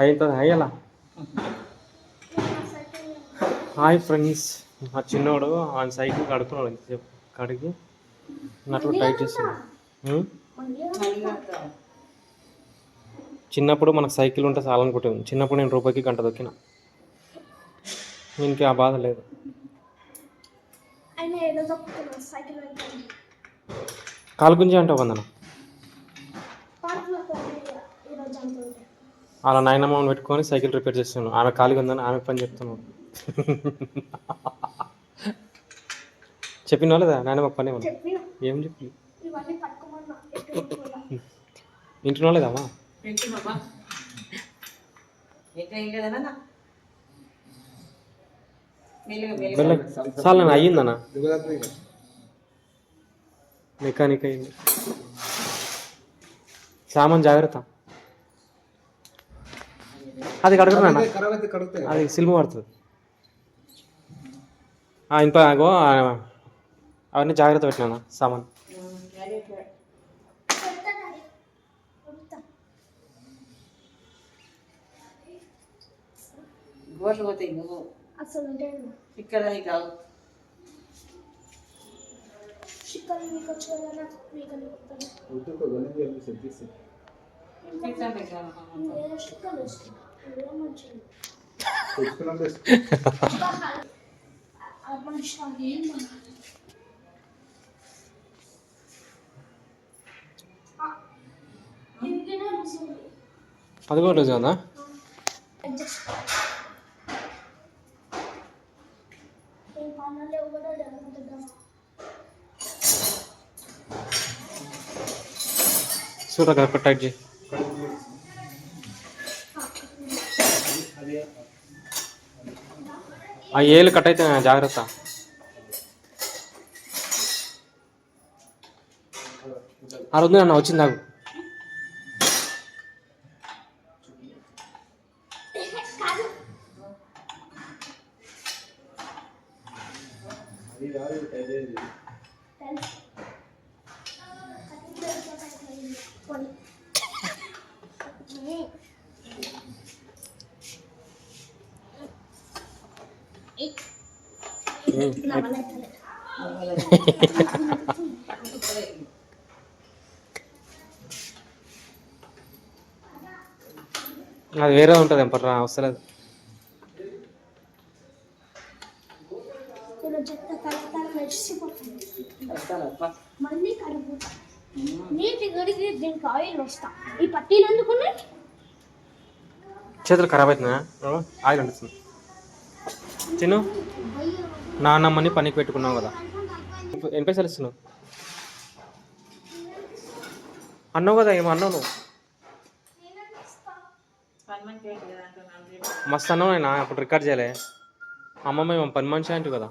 అవుతుంది అయ్యలా. Hi friends, మా చిన్నోడు ఆయన సైకిల్ కడుక్కున్నాడు. ఇంతసేపు కడిగి నట్లు టైట్ చేస్తున్నాడు. చిన్నప్పుడు మనకు సైకిల్ ఉంటే చాలనుకుంటుంది. చిన్నప్పుడు నేను రూపాయికి గంట దొక్కిన. దీనికి ఆ బాధ లేదు. కాలు గుంజి అంటావు వందన. అలా నాయనమ్మని పెట్టుకొని సైకిల్ రిపేర్ చేస్తున్నాను. ఆమె ఖాళీగా ఉందని ఆమె పని చెప్తున్నాను. చెప్పిన లేదా నాయనమ్మ పని ఏం చెప్పి ఇంటినో లేదమ్మా. చాలా అయ్యిందన్నా, మెకానిక్ అయింది. సామాన్ జాగ్రత్త, అది కడుగుతున్నా, అది సిల్వ పడుతుంది. ఇంత అవన్నీ జాగ్రత్త పెట్టినా సామాన్. గోట్లు పోతాయి నువ్వు ఇక్కడ కావు. అది కూడా రోజు కదా. చూడ కదా టైట్ చేయి. ఆ ఏళ్ళు కట్ అయితే జాగ్రత్త. ఆ రోజు అన్న వచ్చింది నాకు. అది వేరే ఉంటుంది. ఎంపర్రా వస్తలేదు. చేతులు ఖరాబ్ అవుతుందా? ఆయిల్ అంటుంది. చిన్ను, నాన్నమ్మని పనికి పెట్టుకున్నావు కదా, ఎన్ని పైసలు ఇస్తున్నావు అన్నావు కదా? ఏమో అన్నావు నువ్వు. మస్తు అన్నావు నాయన. అప్పుడు రికార్డ్ చేయలే. అమ్మమ్మ ఏమో పని మనిషి అంటావు కదా.